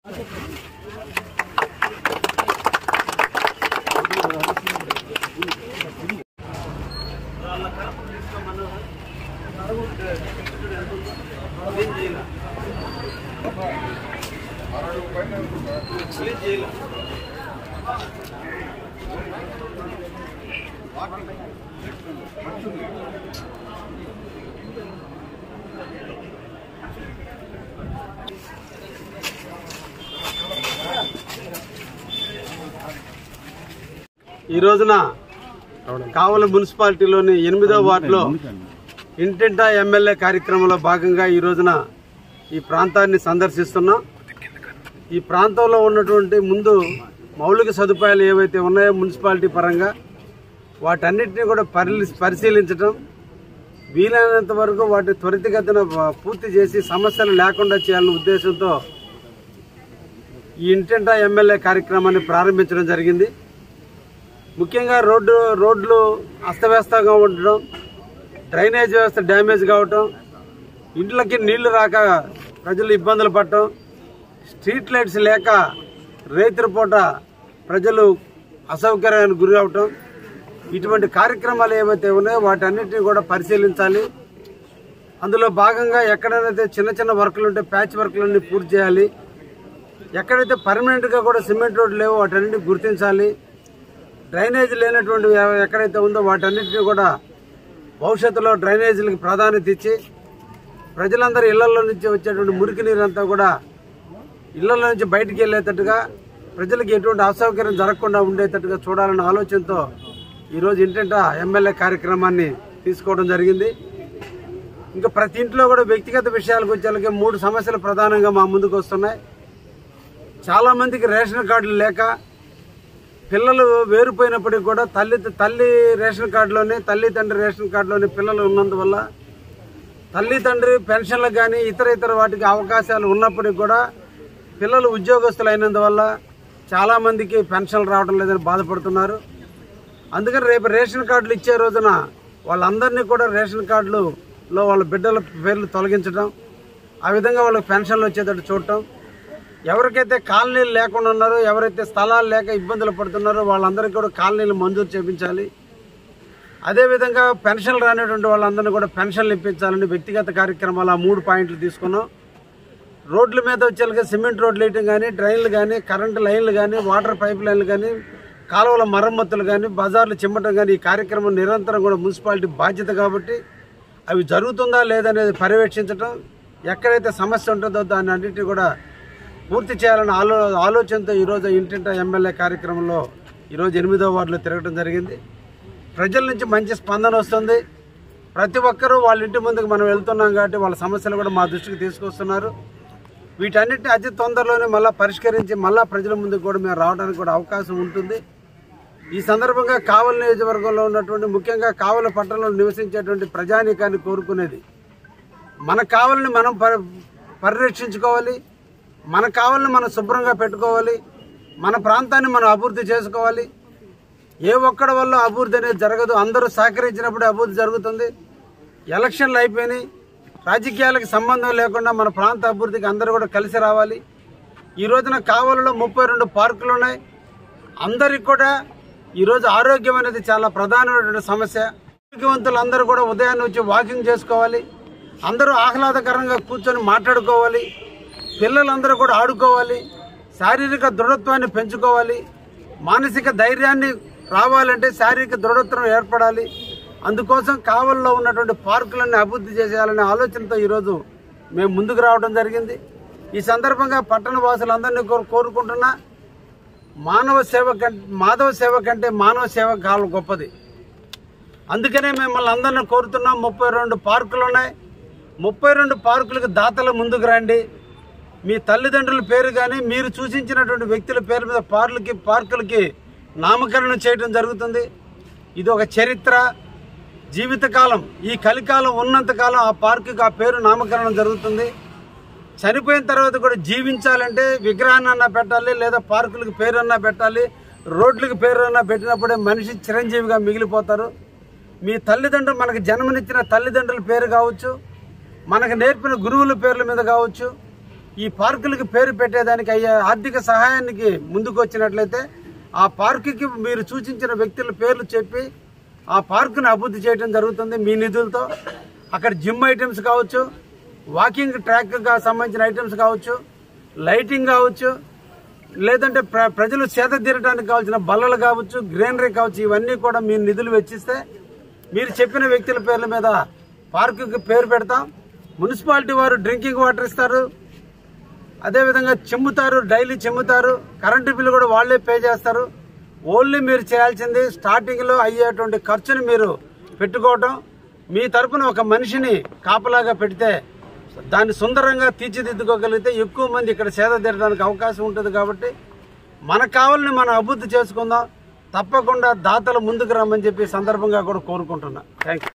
ఈ రోజున కావలి మున్సిపాలిటీలోని 8వ వార్డులో ఇంటింటా ఎమ్మెల్యే కార్యక్రమంలో భాగంగా ఈ రోజున ఈ ప్రాంతాన్ని సందర్శిస్తున్నాం. ఈ ప్రాంతంలో ఉన్నటువంటి ముందు మౌలిక సదుపాయాలు ఏవైతే ఉన్నాయో మున్సిపాలిటీ పరంగా వాటన్నిటిని కూడా పరిశీలించడం, వీలైనంత వరకు వాటి త్వరితగతిన పూర్తి చేసి సమస్యలు లేకుండా చేయాలనే ఉద్దేశంతో ఈ ఇంటింటా ఎమ్మెల్యే కార్యక్రమాన్ని ప్రారంభించడం జరిగింది. ముఖ్యంగా రోడ్లు అస్తవ్యస్తంగా ఉండడం, డ్రైనేజ్ వ్యవస్థ డ్యామేజ్ కావటం, ఇంట్లోకి నీళ్లు రాక ప్రజలు ఇబ్బందులు పడటం, స్ట్రీట్ లైట్స్ లేక రేతిరిపూట ప్రజలు అసౌకర్యానికి గురి అవటం, ఇటువంటి కార్యక్రమాలు ఏవైతే ఉన్నాయో వాటన్నిటిని కూడా పరిశీలించాలి. అందులో భాగంగా ఎక్కడైతే చిన్న చిన్న వర్కులు ఉంటే ప్యాచ్ వర్కులన్నీ పూర్తి చేయాలి. ఎక్కడైతే పర్మనెంట్గా కూడా సిమెంట్ రోడ్లు లేవో వాటన్నిటిని గుర్తించాలి. డ్రైనేజ్ లేనటువంటి ఎక్కడైతే ఉందో వాటన్నిటిని కూడా భవిష్యత్తులో డ్రైనేజీలకు ప్రాధాన్యత ఇచ్చి ప్రజలందరూ ఇళ్లలో నుంచి వచ్చేటువంటి మురికి నీరంతా కూడా ఇళ్లలో నుంచి బయటికి వెళ్లేటట్టుగా, ప్రజలకు ఎటువంటి అసౌకర్యం జరగకుండా ఉండేటట్టుగా చూడాలన్న ఆలోచనతో ఈరోజు ఇంటింటా ఎమ్మెల్యే కార్యక్రమాన్ని తీసుకోవడం జరిగింది. ఇంకా ప్రతి ఇంట్లో కూడా వ్యక్తిగత విషయాలకు వచ్చేలాగే 3 సమస్యలు ప్రధానంగా మా ముందుకు వస్తున్నాయి. చాలా మందికి రేషన్ కార్డులు లేక పిల్లలు వేరుపోయినప్పటికీ కూడా తల్లి రేషన్ కార్డులోనే, తల్లి తండ్రి రేషన్ కార్డులోనే పిల్లలు ఉన్నందువల్ల తల్లి తండ్రి పెన్షన్లకు కానీ ఇతర వాటికి అవకాశాలు ఉన్నప్పటికీ కూడా పిల్లలు ఉద్యోగస్తులు అయినందువల్ల చాలా మందికి పెన్షన్లు రావడం లేదని బాధపడుతున్నారు. అందుకని రేపు రేషన్ కార్డులు ఇచ్చే రోజున వాళ్ళందరినీ కూడా రేషన్ కార్డులలో వాళ్ళ బిడ్డల పేర్లు తొలగించడం, ఆ విధంగా వాళ్ళకి పెన్షన్లు వచ్చేటట్టు చూడటం, ఎవరికైతే కాలనీలు లేకుండా ఉన్నారో, ఎవరైతే స్థలాలు లేక ఇబ్బందులు పడుతున్నారో వాళ్ళందరికీ కూడా కాలనీలు మంజూరు చేయించాలి. అదేవిధంగా పెన్షన్లు రానిటువంటి వాళ్ళందరినీ కూడా పెన్షన్లు ఇప్పించాలని వ్యక్తిగత కార్యక్రమాలు 3 పాయింట్లు తీసుకున్నాం. రోడ్ల మీద వచ్చేలాగా సిమెంట్ రోడ్లు వేయటం కానీ, డ్రైన్లు కానీ, కరెంటు లైన్లు కానీ, వాటర్ పైప్ లైన్లు కానీ, కాలువల మరమ్మతులు కానీ, బజార్లు చిమ్మటం కానీ ఈ కార్యక్రమం నిరంతరం కూడా మున్సిపాలిటీ బాధ్యత కాబట్టి అవి జరుగుతుందా లేదనేది పర్యవేక్షించడం, ఎక్కడైతే సమస్య ఉంటుందో దాన్ని అన్నింటినీ కూడా పూర్తి చేయాలన్న ఆలోచనతో ఈరోజు ఇంటింటా ఎమ్మెల్యే కార్యక్రమంలో ఈరోజు 8వ వార్డులో తిరగడం జరిగింది. ప్రజల నుంచి మంచి స్పందన వస్తుంది. ప్రతి ఒక్కరూ వాళ్ళ ఇంటి ముందుకు మనం వెళ్తున్నాం కాబట్టి వాళ్ళ సమస్యలు కూడా మా దృష్టికి తీసుకొస్తున్నారు. వీటన్నిటిని అతి తొందరలోనే మళ్ళీ పరిష్కరించి మళ్ళీ ప్రజల ముందుకు కూడా మేము రావడానికి కూడా అవకాశం ఉంటుంది. ఈ సందర్భంగా కావలి నియోజకవర్గంలో ఉన్నటువంటి, ముఖ్యంగా కావలి పట్టణంలో నివసించేటువంటి ప్రజానీకాన్ని కోరుకునేది, మన కావలిని మనం పరిరక్షించుకోవాలి, మన కావలిని మనం శుభ్రంగా పెట్టుకోవాలి, మన ప్రాంతాన్ని మనం అభివృద్ధి చేసుకోవాలి. ఏ ఒక్కడి వల్ల అభివృద్ధి అనేది జరగదు, అందరూ సహకరించినప్పుడే అభివృద్ధి జరుగుతుంది. ఎలక్షన్లు అయిపోయినాయి, రాజకీయాలకు సంబంధం లేకుండా మన ప్రాంత అభివృద్ధికి అందరూ కూడా కలిసి రావాలి. ఈ రోజున కావలిలో 32 పార్కులు ఉన్నాయి. అందరికి కూడా ఈరోజు ఆరోగ్యం అనేది చాలా ప్రధానమైనటువంటి సమస్య. ఆరోగ్యవంతులు అందరూ కూడా ఉదయాన్నే వచ్చి వాకింగ్ చేసుకోవాలి, అందరూ ఆహ్లాదకరంగా కూర్చొని మాట్లాడుకోవాలి, పిల్లలందరూ కూడా ఆడుకోవాలి, శారీరక దృఢత్వాన్ని పెంచుకోవాలి, మానసిక ధైర్యాన్ని రావాలంటే శారీరక దృఢత్వం ఏర్పడాలి. అందుకోసం కావలిలో ఉన్నటువంటి పార్కులన్నీ అభివృద్ధి చేసేయాలనే ఆలోచనతో ఈరోజు మేము ముందుకు రావడం జరిగింది. ఈ సందర్భంగా పట్టణ వాసులందరినీ కోరుకుంటున్నా, మాధవ సేవ కంటే మానవ సేవ కాలం గొప్పది. అందుకనే మిమ్మల్ని అందరినీ కోరుతున్నాం. 32 పార్కులు ఉన్నాయి. 32 పార్కులకు దాతలు ముందుకు రండి. మీ తల్లిదండ్రుల పేరు కానీ, మీరు సూచించినటువంటి వ్యక్తుల పేరు మీద పార్కులకి నామకరణం చేయడం జరుగుతుంది. ఇది ఒక చరిత్ర. జీవితకాలం, ఈ కలికాలం ఉన్నంతకాలం ఆ పార్కుకి ఆ పేరు నామకరణం జరుగుతుంది. చనిపోయిన తర్వాత కూడా జీవించాలంటే విగ్రహాన్ని అన్నా పెట్టాలి, లేదా పార్కులకు పేరు అన్నా పెట్టాలి, రోడ్లకు పేరు అన్నా పెట్టినప్పుడే మనిషి చిరంజీవిగా మిగిలిపోతారు. మీ తల్లిదండ్రులు, మనకు జన్మనిచ్చిన తల్లిదండ్రుల పేరు కావచ్చు, మనకు నేర్పిన గురువుల పేర్ల మీద కావచ్చు, ఈ పార్కులకి పేరు పెట్టేదానికి అయ్యే ఆర్థిక సహాయానికి ముందుకు వచ్చినట్లయితే ఆ పార్కుకి మీరు సూచించిన వ్యక్తుల పేర్లు చెప్పి ఆ పార్కుని అభివృద్ధి చేయడం జరుగుతుంది మీ నిధులతో. అక్కడ జిమ్ ఐటమ్స్ కావచ్చు, వాకింగ్ ట్రాక్ సంబంధించిన ఐటమ్స్ కావచ్చు, లైటింగ్ కావచ్చు, లేదంటే ప్రజలు సేద తీరడానికి కావాల్సిన బల్లలు కావచ్చు, గ్రీనరీ కావచ్చు, ఇవన్నీ కూడా మీరు నిధులు వెచ్చిస్తే మీరు చెప్పిన వ్యక్తుల పేర్ల మీద పార్కుకి పేరు పెడతాం. మున్సిపాలిటీ వారు డ్రింకింగ్ వాటర్ ఇస్తారు, అదేవిధంగా చెమ్ముతారు, డైలీ చెమ్ముతారు, కరెంటు బిల్లు కూడా వాళ్లే పే చేస్తారు. ఓన్లీ మీరు చేయాల్సింది స్టార్టింగ్లో అయ్యేటువంటి ఖర్చుని మీరు పెట్టుకోవటం. మీ తరపున ఒక మనిషిని కాపలాగా పెడితే దాన్ని సుందరంగా తీర్చిదిద్దుకోగలిగితే ఎక్కువ మంది ఇక్కడ సేద తీరడానికి అవకాశం ఉంటుంది. కాబట్టి మనకు కావాలని మనం అభివృద్ధి చేసుకుందాం. తప్పకుండా దాతలు ముందుకు రమ్మని చెప్పి సందర్భంగా కూడా కోరుకుంటున్నా. Thank you.